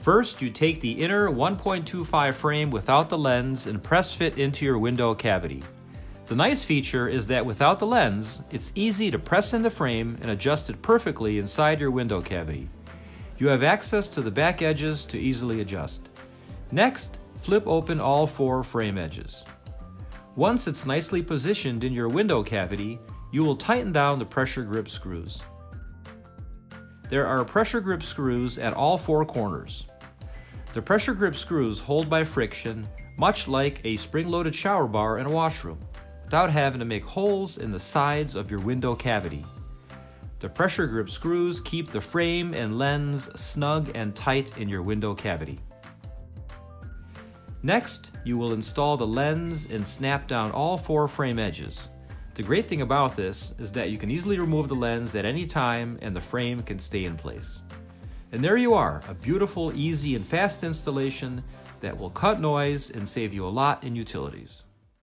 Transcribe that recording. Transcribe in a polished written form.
First, you take the inner 1.25 frame without the lens and press fit into your window cavity. The nice feature is that without the lens, it's easy to press in the frame and adjust it perfectly inside your window cavity. You have access to the back edges to easily adjust. Next, flip open all 4 frame edges. Once it's nicely positioned in your window cavity, you will tighten down the pressure grip screws. There are pressure grip screws at all 4 corners. The pressure grip screws hold by friction, much like a spring-loaded shower bar in a washroom, without having to make holes in the sides of your window cavity. The pressure grip screws keep the frame and lens snug and tight in your window cavity. Next, you will install the lens and snap down all 4 frame edges. The great thing about this is that you can easily remove the lens at any time and the frame can stay in place. And there you are, a beautiful, easy, and fast installation that will cut noise and save you a lot in utilities.